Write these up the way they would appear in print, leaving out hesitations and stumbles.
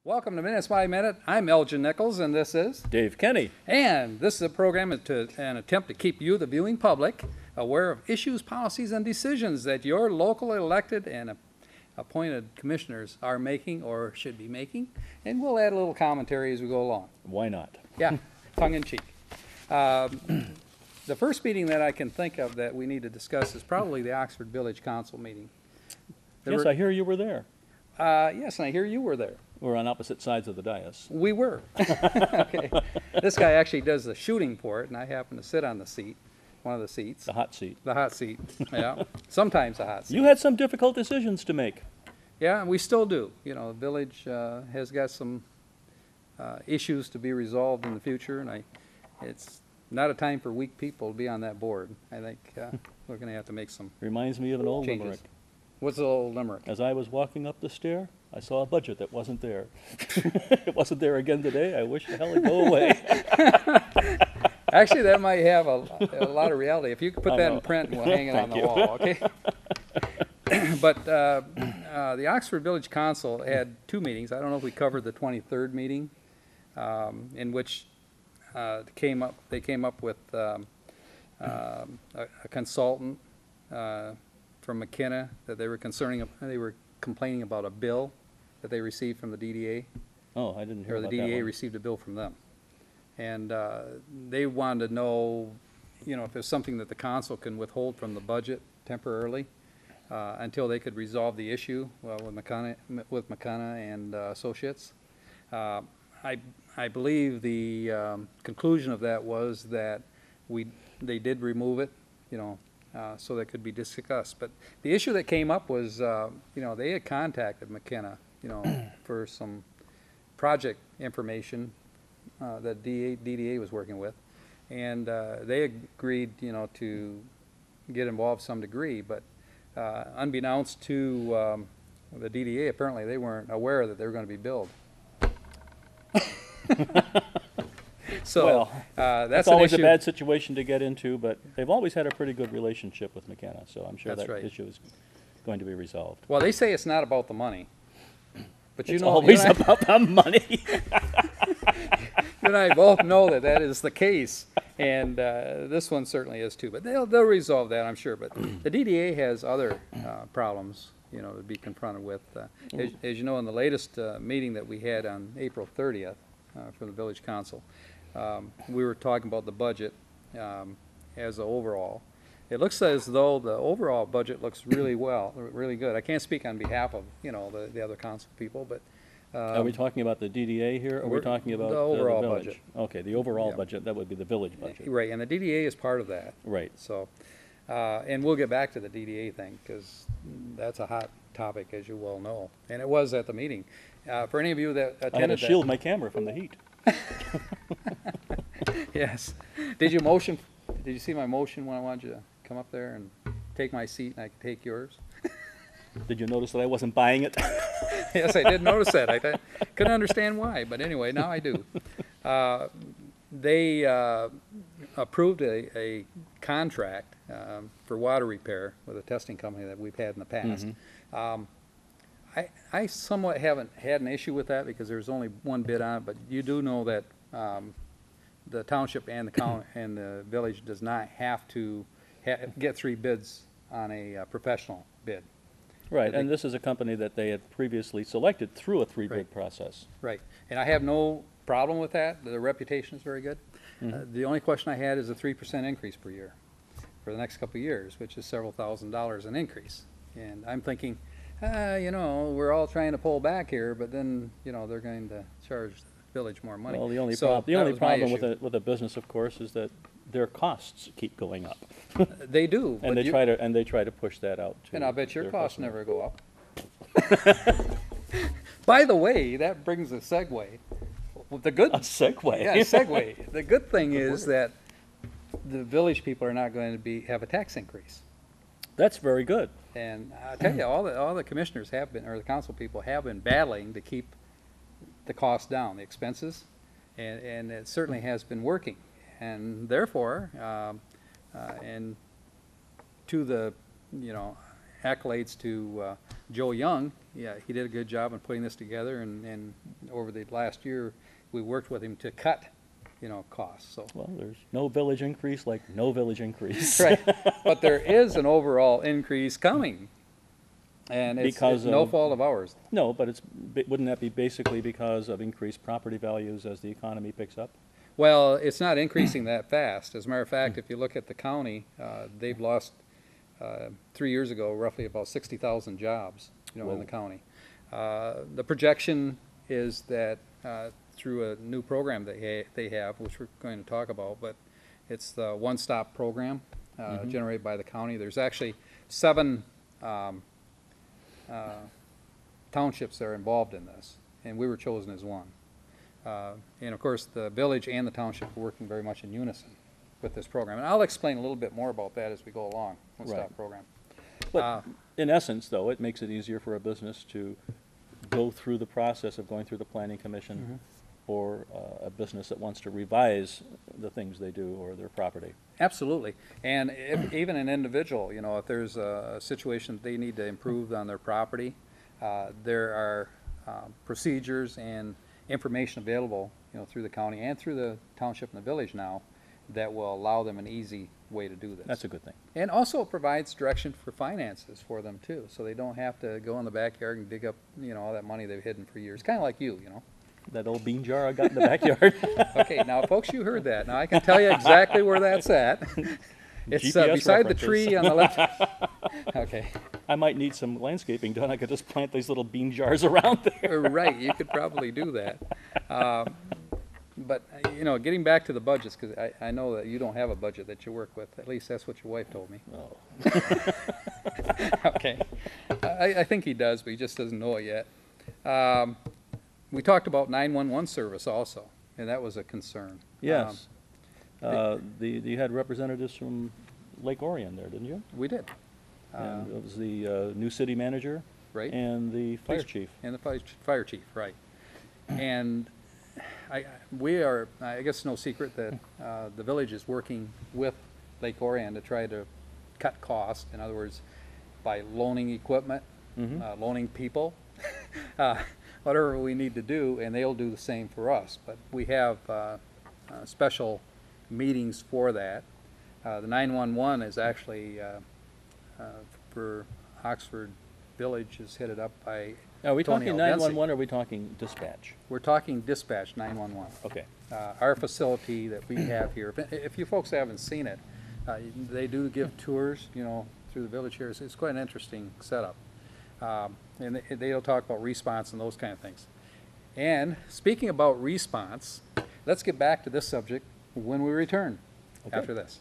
Welcome to Minutes by Minute. I'm Elgin Nichols, and this is Dave Kenny. And this is a program to an attempt to keep you, the viewing public, aware of issues, policies, and decisions that your local elected and appointed commissioners are making or should be making. And we'll add a little commentary as we go along. Why not? Yeah, tongue in cheek. The first meeting that I can think of that we need to discuss is probably the Oxford Village Council meeting. I hear you were there. Yes, and I hear you were there. We're on opposite sides of the dais. We were. Okay. This guy actually does the shooting for it, and I happen to sit on the seat, one of the seats. The hot seat. The hot seat, yeah. Sometimes the hot seat. You had some difficult decisions to make. Yeah, and we still do. You know, the village has got some issues to be resolved in the future, and it's not a time for weak people to be on that board. I think we're going to have to make some Reminds me of an old changes. limerick. What's the old limerick? As I was walking up the stair, I saw a budget that wasn't there. It wasn't there again today. I wish the hell it'd go away. Actually, that might have a lot of reality. If you could put that in print, we'll hang it on the Thank you. wall, okay? But the Oxford Village Council had two meetings. I don't know if we covered the 23rd meeting, in which they came up with a consultant from McKenna that they were complaining about a bill that they received from the DDA. Oh, I didn't hear Or the about that DDA one. received a bill from them. And they wanted to know, you know, if there's something that the council can withhold from the budget temporarily until they could resolve the issue with McKenna and Associates. I believe the conclusion of that was that they did remove it, you know, so that could be discussed. But the issue that came up was, you know, they had contacted McKenna, you know, for some project information that DDA was working with, and they agreed, you know, to get involved to some degree. But unbeknownst to the DDA, apparently they weren't aware that they were going to be billed. So Well, that's it's always an a issue. bad situation to get into, but they've always had a pretty good relationship with McKenna, so I'm sure That's that right. issue is going to be resolved. Well, they say it's not about the money, but you It's know, always about the money. you and I both know that that is the case, and this one certainly is too. But they'll resolve that, I'm sure. But the DDA has other problems, you know, to be confronted with. As you know, in the latest meeting that we had on April 30th for the Village Council, we were talking about the budget as a overall. It looks as though the overall budget looks really good. I can't speak on behalf of, you know, the other council people, but Are we talking about the DDA here, or are we talking about the overall village? budget. Okay, the overall Yeah. budget, that would be the village budget. right, and the DDA is part of that. Right. So, and we'll get back to the DDA thing, because that's a hot topic, as you well know, and it was at the meeting. For any of you that I had to attended shield my camera from the heat. Yes. Did you see my motion when I wanted you to come up there and take my seat and I could take yours? Did you notice that I wasn't buying it? Yes, I did notice that. I couldn't understand why, but anyway, now I do. They approved a contract for water repair with a testing company that we've had in the past. I somewhat haven't had an issue with that because there's only one bid on it, but you do know that the township and the county and the village does not have to get three bids on a professional bid. Right, and this is a company that they had previously selected through a three-bid Right. process. Right, and I have no problem with that. The reputation is very good. The only question I had is a 3% increase per year for the next couple of years, which is several $1,000s an increase. And I'm thinking, you know, we're all trying to pull back here, but then, you know, they're going to charge the village more money. Well, the only So that was my problem issue. with a business, of course, is that their costs keep going up. They do, And but they try to push that out to and I'll bet your their costs customer. never go up. By the way, that brings a segue. The good A segue. Yeah, segue. The good thing is that the village people are not going to have a tax increase. That's very good. And I tell you, all the commissioners have been, or the council people have been battling to keep the costs down, the expenses, and it certainly has been working. And therefore, and to the, you know, accolades to Joe Young. Yeah, he did a good job in putting this together, and over the last year, we worked with him to cut, costs, so. Well, there's no village increase like no village increase. Right, but there is an overall increase coming, and it's Because no of- fault of ours. No, but wouldn't that be basically because of increased property values as the economy picks up? Well, it's not increasing that fast. As a matter of fact, if you look at the county, they've lost, 3 years ago, roughly about 60,000 jobs, in Whoa. the county. The projection is that through a new program that they have, which we're going to talk about, but it's the One Stop program generated by the county. There's actually 7 townships that are involved in this, and we were chosen as one. And of course, the village and the township are working very much in unison with this program. And I'll explain a little bit more about that as we go along, One Stop Right. program. But in essence, though, it makes it easier for a business to go through the process of going through the planning commission or a business that wants to revise the things they do or their property. Absolutely. And even an individual, if there's a situation they need to improve on their property, there are procedures and information available, through the county and through the township and the village now that will allow them an easy way to do this. That's a good thing. And also it provides direction for finances for them too, so they don't have to go in the backyard and dig up, all that money they've hidden for years. Kind of like you. That old bean jar I got in the backyard. Okay, now folks, you heard that. Now I can tell you exactly where that's at. It's GPS beside the references. tree on the left. Okay, I might need some landscaping done. I could just plant these little bean jars around there. right, you could probably do that. But, getting back to the budgets, because I know that you don't have a budget that you work with. At least that's what your wife told me. Oh. Okay. I think he does, but he just doesn't know it yet. We talked about 911 service also, and that was a concern. Yes. You had representatives from Lake Orion there, didn't you? We did. And it was the new city manager Right. and the fire chief. And the fire chief, right. And we are, I guess no secret that the village is working with Lake Orion to try to cut costs. In other words, by loaning equipment, loaning people, whatever we need to do, and they'll do the same for us. But we have special meetings for that. The 911 is actually for Oxford Village is headed up by Are we Tony talking Aldensi. 911 or are we talking dispatch? We're talking dispatch 911. Okay. Our facility that we have here, if you folks haven't seen it, they do give tours, through the village here. It's quite an interesting setup. And they'll talk about response and those kind of things. And speaking about response, let's get back to this subject when we return after this.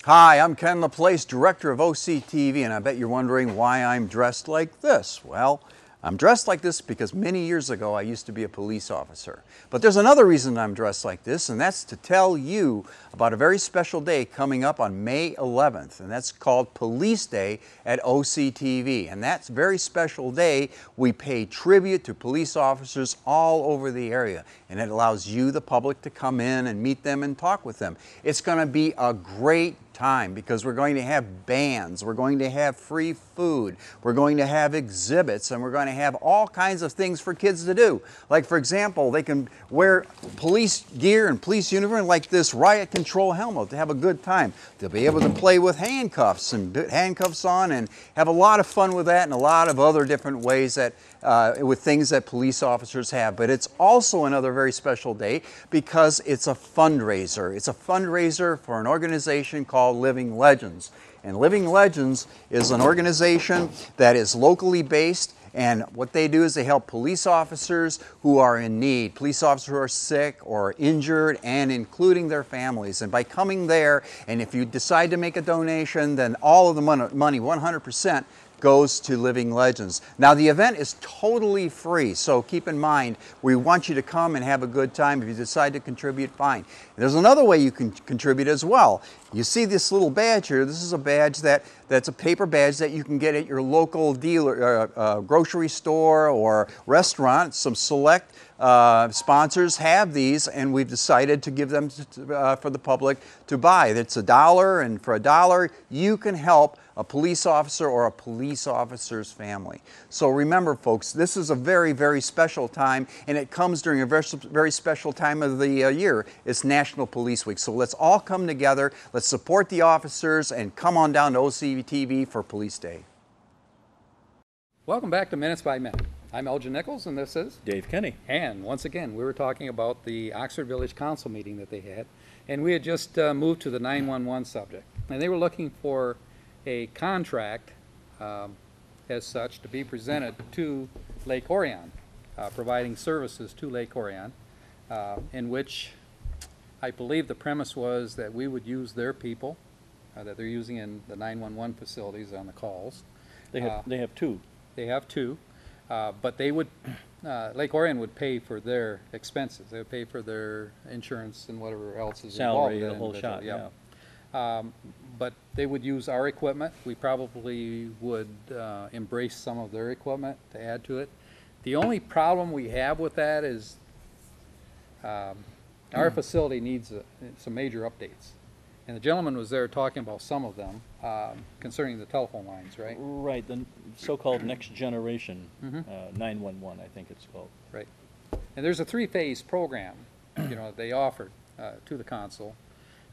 Hi, I'm Ken LaPlace, Director of OCTV, and I bet you're wondering why I'm dressed like this. Well, I'm dressed like this because many years ago I used to be a police officer. But there's another reason I'm dressed like this, and that's to tell you about a very special day coming up on May 11th, and that's called Police Day at OCTV. And that very special day, we pay tribute to police officers all over the area, and it allows you, the public, to come in and meet them and talk with them. It's going to be a great time because we're going to have bands, we're going to have free food, we're going to have exhibits, and we're going to have all kinds of things for kids to do. Like, for example, they can wear police gear and police uniform like this riot control helmet to have a good time. They'll be able to play with handcuffs and put handcuffs on and have a lot of fun with that and a lot of other different ways that with things that police officers have. But it's also another very special day because it's a fundraiser. It's a fundraiser for an organization called Living Legends. And Living Legends is an organization that is locally based, and what they do is they help police officers who are in need, police officers who are sick or injured, and including their families. And by coming there, and if you decide to make a donation, then all of the money 100%, goes to Living Legends. Now, the event is totally free, so keep in mind, we want you to come and have a good time. If you decide to contribute, fine. There's another way you can contribute as well. You see this little badge here. This is a badge that's a paper badge that you can get at your local dealer, grocery store or restaurant. Some select sponsors have these, and we've decided to give them for the public to buy. It's $1, and for $1 you can help a police officer or a police officer's family. So remember, folks, this is a very, very special time, and it comes during a very, very special time of the year. It's National Police Week. So let's all come together, let's support the officers, and come on down to OCTV for Police Day. Welcome back to Minutes by Minute. I'm Elgin Nichols, and this is... Dave Kenny. And once again, we were talking about the Oxford Village Council meeting that they had, and we had just moved to the 911 subject. And they were looking for a contract as such to be presented to Lake Orion, providing services to Lake Orion, in which I believe the premise was that we would use their people that they're using in the 911 facilities on the calls. They have two. They have two. But they would, Lake Orion would pay for their expenses. They would pay for their insurance and whatever else is involved. Salary, in the whole individual, shot, yeah. But they would use our equipment. We probably would embrace some of their equipment to add to it. The only problem we have with that is our facility needs some major updates. And the gentleman was there talking about some of them concerning the telephone lines, right? Right, the so-called next generation 911, I think it's called. Right. And there's a three-phase program, that they offered to the council.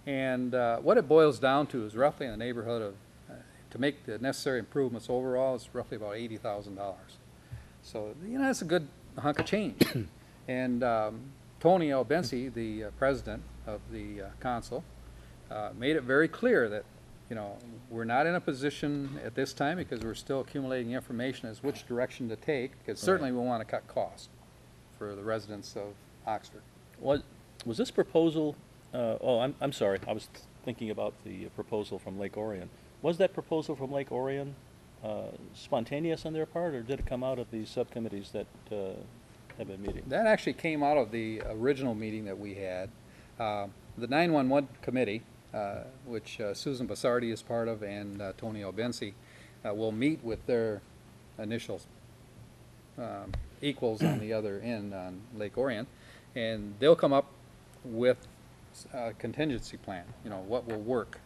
And what it boils down to is roughly in the neighborhood of, to make the necessary improvements overall, is roughly about $80,000. So, that's a good hunk of change. And Tony Albensi, the president of the council, made it very clear that, we're not in a position at this time, because we're still accumulating information as which direction to take, because certainly we want to cut costs for the residents of Oxford. Was this proposal, I'm sorry, I was thinking about the proposal from Lake Orion. Was that proposal from Lake Orion spontaneous on their part, or did it come out of the subcommittees that have been meeting? That actually came out of the original meeting that we had. The 911 committee, which Susan Basardi is part of, and Tony Albensi, will meet with their initial equals on the other end on Lake Orion, and they'll come up with a contingency plan, what will work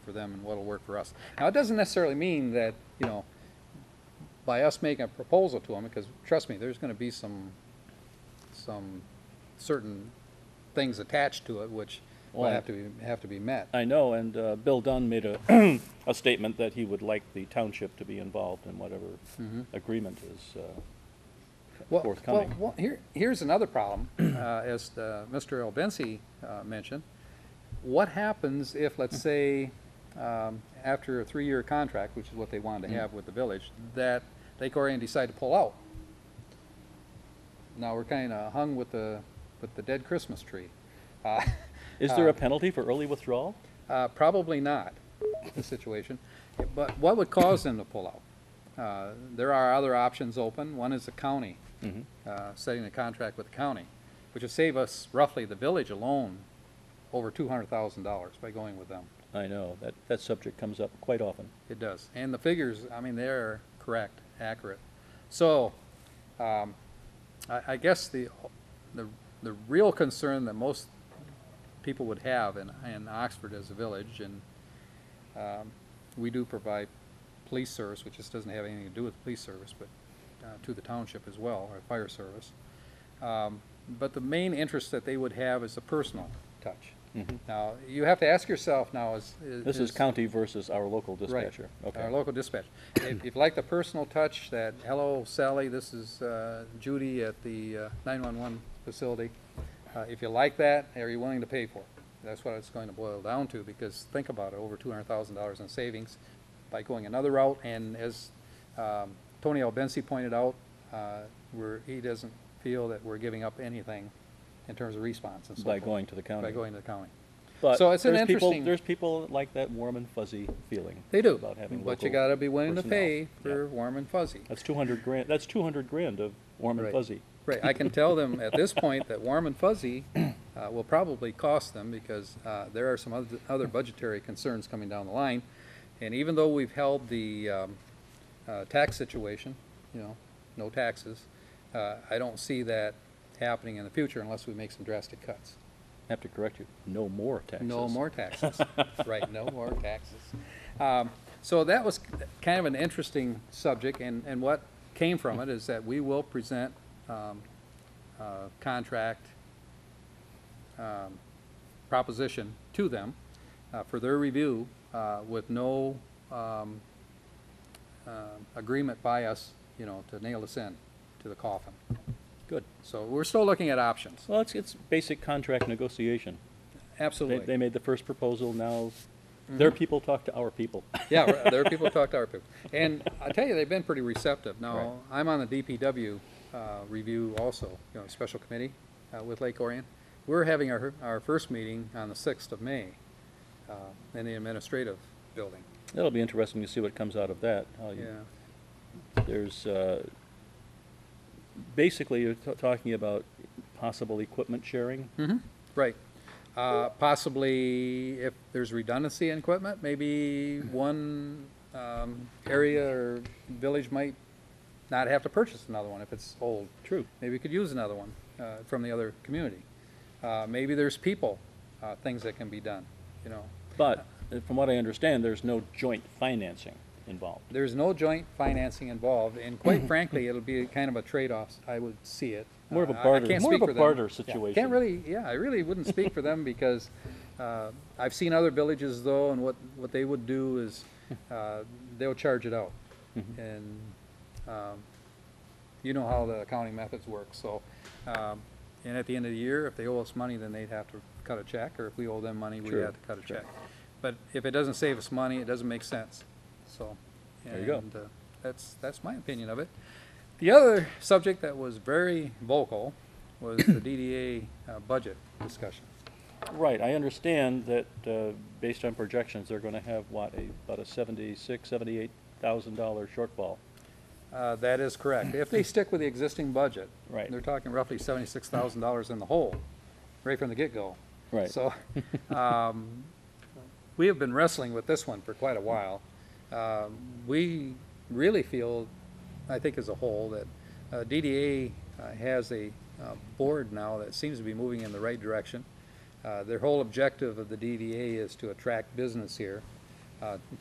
for them and what will work for us. Now, it doesn't necessarily mean that, by us making a proposal to them, because trust me, there's going to be some certain things attached to it which will have to be met. I know, and Bill Dunn made a a statement that he would like the township to be involved in whatever agreement is forthcoming. Well, here's another problem, as Mr. Albensi mentioned. What happens if, let's say, after a 3-year contract, which is what they wanted to have with the village, that Lake Orion decide to pull out? Now we're kind of hung with the dead Christmas tree. Is there a penalty for early withdrawal? Probably not, the situation. But what would cause them to pull out? There are other options open. One is the county, setting a contract with the county, which would save us, roughly, the village alone, over $200,000 by going with them. I know, that subject comes up quite often. It does. And the figures, they're correct, accurate. So, I guess the real concern that most people would have in Oxford as a village, and we do provide police service, which just doesn't have anything to do with police service, but to the township as well, or fire service. But the main interest that they would have is the personal touch. Now, you have to ask yourself now, This is county versus our local dispatcher. Right, Okay. our local dispatch. If you like the personal touch, that, hello, Sally, this is Judy at the 911 facility. If you like that, are you willing to pay for it? That's what it's going to boil down to, because think about it, over $200,000 in savings by going another route. And as Tony Albensi pointed out, he doesn't feel that we're giving up anything in terms of response and so By forth. going to the county. By going to the county. But So it's an there's interesting- there's people like that warm and fuzzy feeling. They do, About having but you local gotta be willing to personnel. pay for Yeah. warm and fuzzy. That's 200 grand. That's 200 grand of warm and Right. fuzzy. Right, I can tell them at this point that warm and fuzzy will probably cost them, because there are some other budgetary concerns coming down the line. And even though we've held the tax situation, no taxes, I don't see that happening in the future unless we make some drastic cuts. I have to correct you. No more taxes. No more taxes. Right, no more taxes. So that was kind of an interesting subject, and what came from it is that we will present contract proposition to them for their review with no agreement by us, you know, to nail us in to the coffin. Good. So we're still looking at options. Well, it's basic contract negotiation. Absolutely. They made the first proposal, now their people talk to our people. Yeah, there are people who talk to our people. And I tell you, they've been pretty receptive. Now, Right. I'm on the DPW review also, you know, special committee with Lake Orion. We're having our first meeting on the 6th of May in the administrative building. It'll be interesting to see what comes out of that. Yeah. There's, basically, you're talking about possible equipment sharing. Right. Possibly, if there's redundancy in equipment, maybe one area or village might not have to purchase another one if it's old. True. Maybe we could use another one from the other community. Maybe there's people, things that can be done, you know. But from what I understand, there's no joint financing involved. There's no joint financing involved, and quite frankly, it'll be kind of a trade-off, I would see it. More of a I barter, can't more of speak a for them. barter Yeah, situation. Can't really, yeah, I really wouldn't speak for them because I've seen other villages though, and what they would do is they'll charge it out. And you know how the accounting methods work, so, and at the end of the year, if they owe us money, then they'd have to cut a check, or if we owe them money, we'd Sure, have to cut a sure. check. But if it doesn't save us money, it doesn't make sense, so. There you go. And that's my opinion of it. The other subject that was very vocal was the DDA budget discussion. Right, I understand that, based on projections, they're gonna have, what, about a $78,000 shortfall. That is correct. If they stick with the existing budget. Right. They're talking roughly $76,000 in the hole, right from the get-go. Right. So, we have been wrestling with this one for quite a while. We really feel, I think as a whole, that DDA has a board now that seems to be moving in the right direction. Their whole objective of the DDA is to attract business here,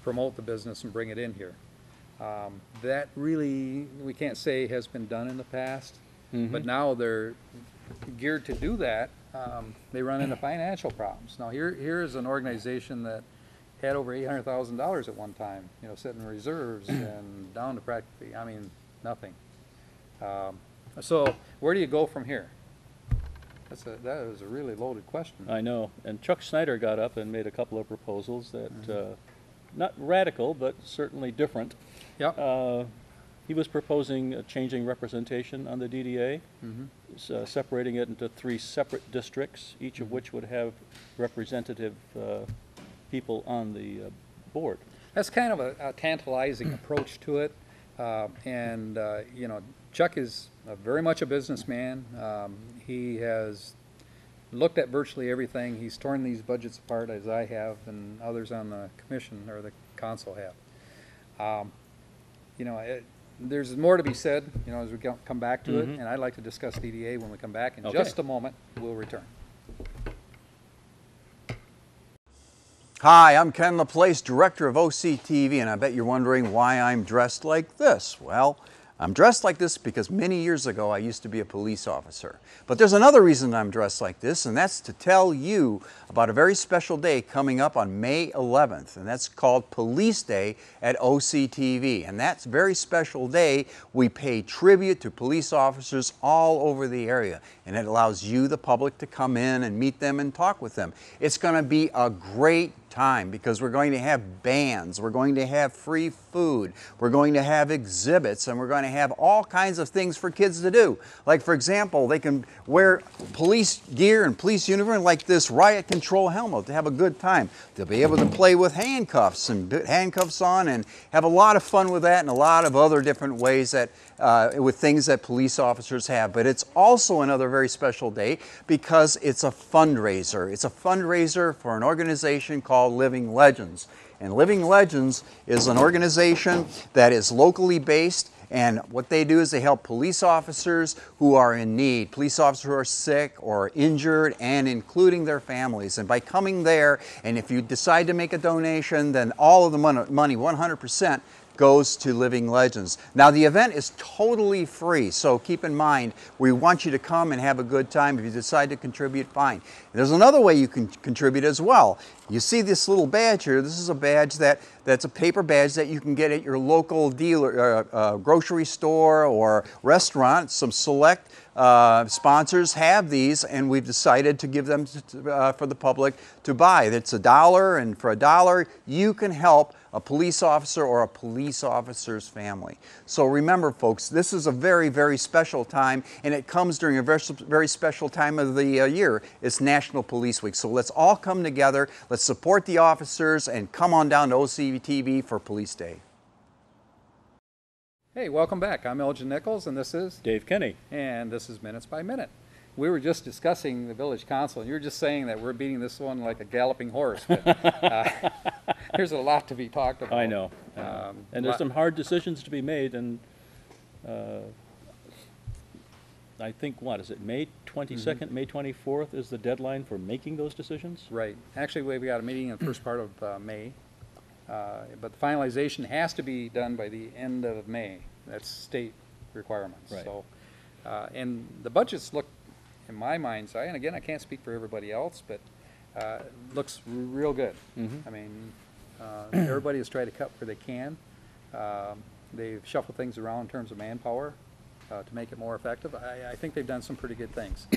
promote the business and bring it in here. That really, we can't say has been done in the past, but now they're geared to do that. They run into financial problems. Now here's an organization that had over $800,000 at one time, you know, sitting in reserves and down to practically, I mean, nothing. So where do you go from here? That is a really loaded question. I know, and Chuck Snyder got up and made a couple of proposals that, not radical, but certainly different. Yep. He was proposing changing representation on the DDA, separating it into 3 separate districts, each of which would have representative people on the board. That's kind of a tantalizing approach to it. And you know, Chuck is very much a businessman. He has looked at virtually everything. He's torn these budgets apart, as I have, and others on the commission or the council have. You know, there's more to be said, you know, as we come back to it, and I'd like to discuss DDA when we come back. In Okay. just a moment, we'll return. Hi, I'm Ken LaPlace, Director of OCTV, and I bet you're wondering why I'm dressed like this. Well, I'm dressed like this because many years ago I used to be a police officer. But there's another reason I'm dressed like this, and that's to tell you about a very special day coming up on May 11th, and that's called Police Day at OCTV. And that very special day, we pay tribute to police officers all over the area, and it allows you, the public, to come in and meet them and talk with them. It's going to be a great time because we're going to have bands, we're going to have free food, we're going to have exhibits, and we're going to have all kinds of things for kids to do. Like, for example, they can wear police gear and police uniform like this riot control helmet to have a good time. They'll be able to play with handcuffs and put handcuffs on and have a lot of fun with that, and a lot of other different ways that with things that police officers have. But it's also another very special day because it's a fundraiser. It's a fundraiser for an organization called Living Legends. And Living Legends is an organization that is locally based, and what they do is they help police officers who are in need, police officers who are sick or injured, and including their families. And by coming there, and if you decide to make a donation, then all of the money 100%, goes to Living Legends. Now the event is totally free, so keep in mind, we want you to come and have a good time. If you decide to contribute, fine. There's another way you can contribute as well. You see this little badge here. This is a badge that's a paper badge that you can get at your local dealer, grocery store or restaurant. Some select sponsors have these, and we've decided to give them for the public to buy. It's $1, and for $1 you can help a police officer or a police officer's family. So remember, folks, this is a very, very special time, and it comes during a very, very special time of the year. It's National Police Week. So let's all come together, let's support the officers, and come on down to OCTV for Police Day. Hey, welcome back. I'm Elgin Nichols, and this is Dave Kenny. And this is Minutes by Minute. We were just discussing the village council, and you were just saying that we're beating this one like a galloping horse. But, there's a lot to be talked about. I know. And there's some hard decisions to be made, and I think, what is it, May 22nd, May 24th is the deadline for making those decisions? Right. Actually, we've got a meeting in the first part of May, but the finalization has to be done by the end of May. That's state requirements. Right. So, and the budgets look, in my mind's eye, and again, I can't speak for everybody else, but looks real good. I mean, everybody has tried to cut where they can. They've shuffled things around in terms of manpower to make it more effective. I think they've done some pretty good things.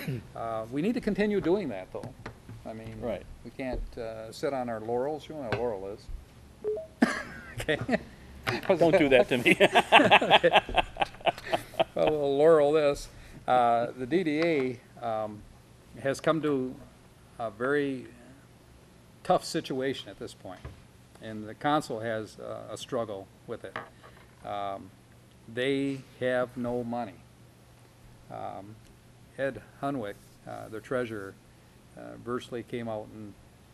We need to continue doing that, though. I mean, Right. we can't sit on our laurels. You know what a laurel is. Okay. Don't do that to me. Well, we'll laurel this. The DDA has come to a very tough situation at this point, and the council has a struggle with it. They have no money. Ed Hunwick, their treasurer, virtually came out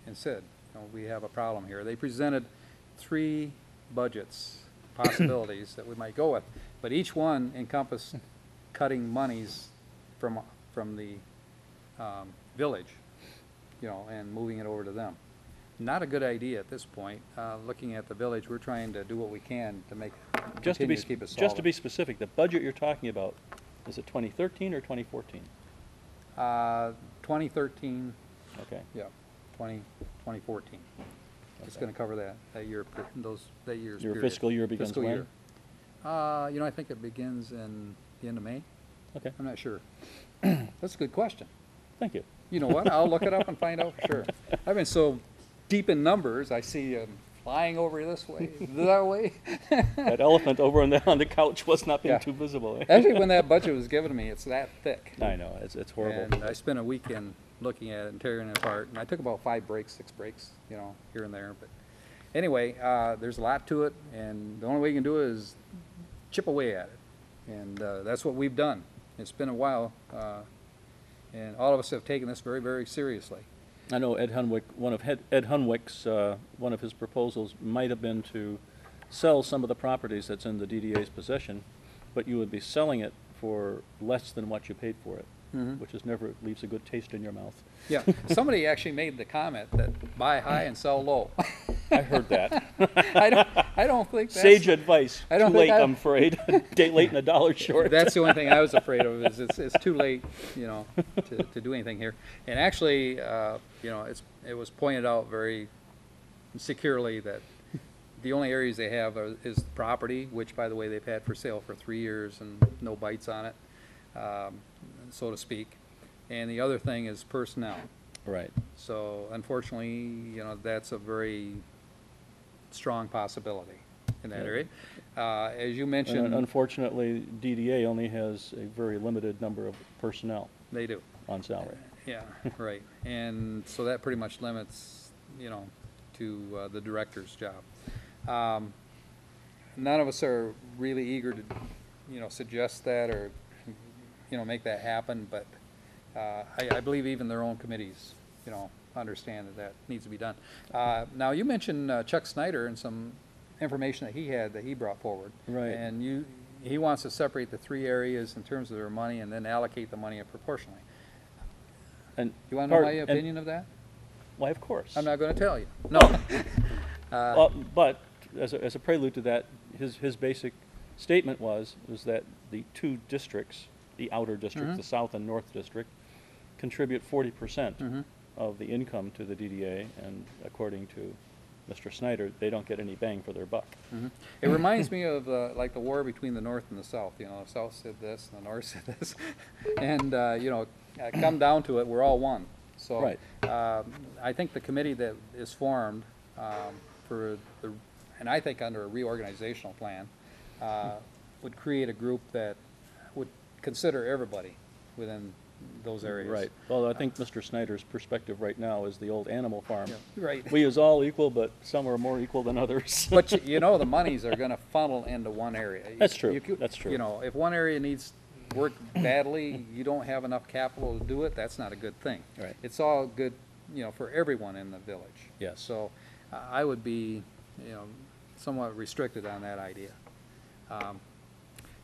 and said, you know, we have a problem here. They presented 3 budgets, possibilities that we might go with, but each one encompassed cutting monies from the village, you know, and moving it over to them. Not a good idea at this point. Looking at the village, we're trying to do what we can to make continue to keep it solvent. Just to be specific, the budget you're talking about, is it 2013 or 2014? 2013, Okay. yeah, 2014. It's Okay. going to cover that year, that year's Your period. fiscal year begins Fiscal when? year. You know, I think it begins in the end of May. Okay. I'm not sure. That's a good question. Thank you. You know what? I'll look it up and find out for sure. I've been so deep in numbers, I see flying over this way, that way. That elephant over on the couch was not being Yeah. too visible. Eh? Actually, when that budget was given to me, it's that thick. I know, it's horrible. And I spent a weekend looking at it and tearing it apart. And I took about 5 breaks, 6 breaks, you know, here and there. But anyway, there's a lot to it, and the only way you can do it is chip away at it. And that's what we've done. It's been a while, and all of us have taken this very, very seriously. I know Ed Hunwick, Ed Hunwick's, one of his proposals might have been to sell some of the properties that's in the DDA's possession, but you would be selling it for less than what you paid for it, which is never leaves a good taste in your mouth. Yeah, somebody actually made the comment that buy high and sell low. I heard that. I don't think that's... Sage advice. I don't Too think late, I'm afraid. Day late and a dollar short. That's the only thing I was afraid of, is it's too late, you know, to do anything here. And actually, you know, it was pointed out very securely that the only areas they have is the property, which, by the way, they've had for sale for 3 years and no bites on it, so to speak. And the other thing is personnel. Right. So unfortunately, you know, that's a very strong possibility in that Yeah. area. As you And mentioned, unfortunately, DDA only has a very limited number of personnel they do. on salary. Yeah, right. And so that pretty much limits, you know, to the director's job. None of us are really eager to, you know, suggest that or, you know, make that happen, but I believe even their own committees, you know, understand that that needs to be done. Now, you mentioned Chuck Snyder and some information that he had that he brought forward. Right. And he wants to separate the 3 areas in terms of their money and then allocate the money proportionally. And You want to know my opinion of that? Why, of course. I'm not going to tell you. No. But as a prelude to that, his basic statement was that the 2 districts, the outer districts, the South and North District, contribute 40% of the income to the DDA, and according to Mr. Snyder, they don't get any bang for their buck. It reminds me of like the war between the North and the South. You know, the South said this and the North said this. And, you know, come down to it, we're all one. So Right. I think the committee that is formed and I think under a reorganizational plan, would create a group that would consider everybody within those areas. Right. Well, I think Mr. Snyder's perspective right now is the old Animal Farm. Yeah, right. We is all equal, but some are more equal than others. But you know the monies are going to funnel into one area. That's true. That's true. You know, if one area needs work badly, you don't have enough capital to do it, that's not a good thing. Right. It's all good, you know, for everyone in the village. Yes. So I would be, you know, somewhat restricted on that idea.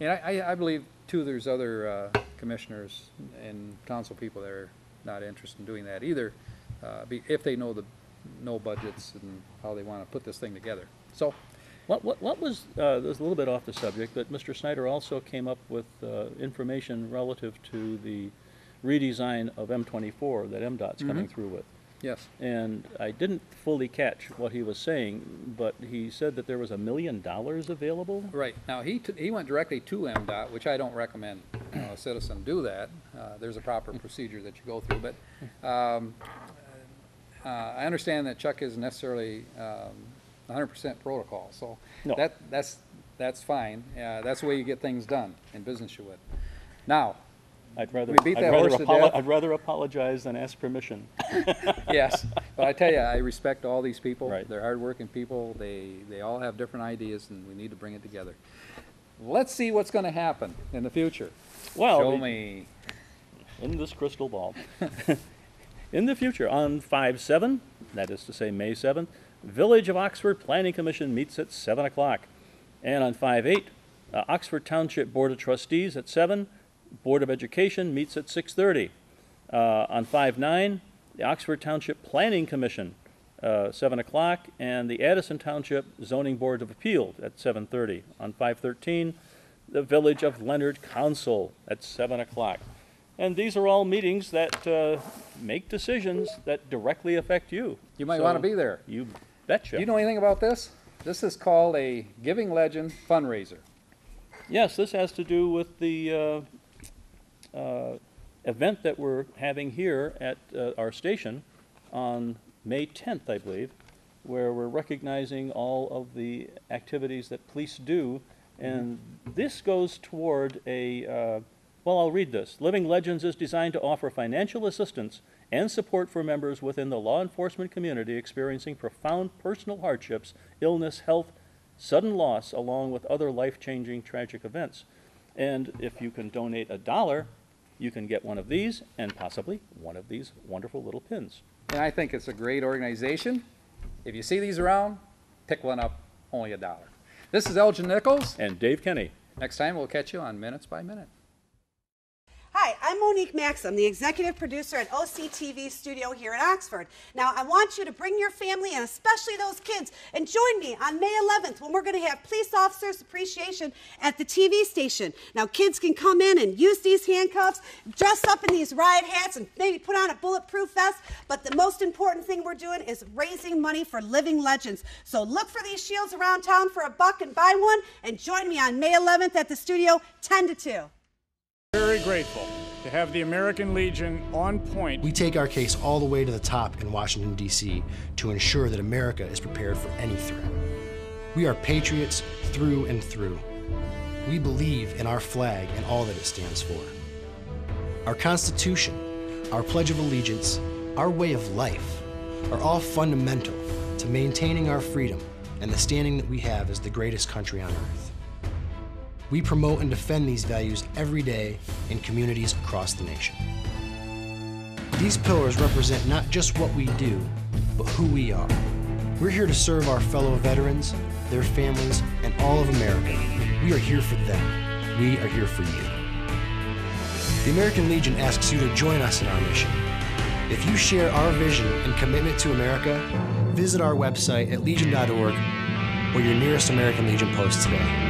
And I believe, too, there's other commissioners and council people that are not interested in doing that either, if they know budgets and how they want to put this thing together. So, What was, this is a little bit off the subject, but Mr. Snyder also came up with information relative to the redesign of M24 that MDOT's coming through with. yes. And I didn't fully catch what he was saying, but he said that there was $1 million available? Right. Now, he went directly to MDOT, which I don't recommend a citizen do that. There's a proper procedure that you go through. But I understand that Chuck isn't necessarily 100% protocol. So No. that's fine. That's the way you get things done. In business you would. Now, I'd rather, We beat that horse to death. I'd rather apologize than ask permission. yes, but I tell you, I respect all these people. Right. They're hardworking people. They all have different ideas, and we need to bring it together. Let's see what's going to happen in the future. Well, Show me. in this crystal ball. In the future, on 5/7, that is to say May 7th, Village of Oxford Planning Commission meets at 7 o'clock. And on 5/8, Oxford Township Board of Trustees at 7, Board of Education meets at 6:30. On 5/9, the Oxford Township Planning Commission, 7 o'clock, and the Addison Township Zoning Board of Appeal at 7:30. On 5/13, the Village of Leonard Council at 7 o'clock. And these are all meetings that make decisions that directly affect you. You might So want to be there. You betcha. Do you know anything about this? This is called a Giving Legend fundraiser. Yes, this has to do with the event that we're having here at our station on May 10th, I believe, where we're recognizing all of the activities that police do. And this goes toward well, I'll read this. Living Legends is designed to offer financial assistance and support for members within the law enforcement community experiencing profound personal hardships, illness, health, sudden loss, along with other life-changing tragic events. And if you can donate $1, you can get one of these and possibly one of these wonderful little pins. And I think it's a great organization. If you see these around, pick one up, only $1. This is Elgin Nichols. And Dave Kenny. Next time, we'll catch you on Minutes by Minute. Hi, I'm Monique Maxim, the executive producer at OCTV Studio here in Oxford. Now, I want you to bring your family and especially those kids and join me on May 11th when we're going to have Police Officers Appreciation at the TV station. Now, kids can come in and use these handcuffs, dress up in these riot hats, and maybe put on a bulletproof vest. But the most important thing we're doing is raising money for Living Legends. So look for these shields around town for $1 and buy one, and join me on May 11th at the studio, 10 to 2. Very grateful to have the American Legion on point. We take our case all the way to the top in Washington, D.C. to ensure that America is prepared for any threat. We are patriots through and through. We believe in our flag and all that it stands for. Our Constitution, our Pledge of Allegiance, our way of life are all fundamental to maintaining our freedom and the standing that we have as the greatest country on earth. We promote and defend these values every day in communities across the nation. These pillars represent not just what we do, but who we are. We're here to serve our fellow veterans, their families, and all of America. We are here for them. We are here for you. The American Legion asks you to join us in our mission. If you share our vision and commitment to America, visit our website at legion.org or your nearest American Legion post today.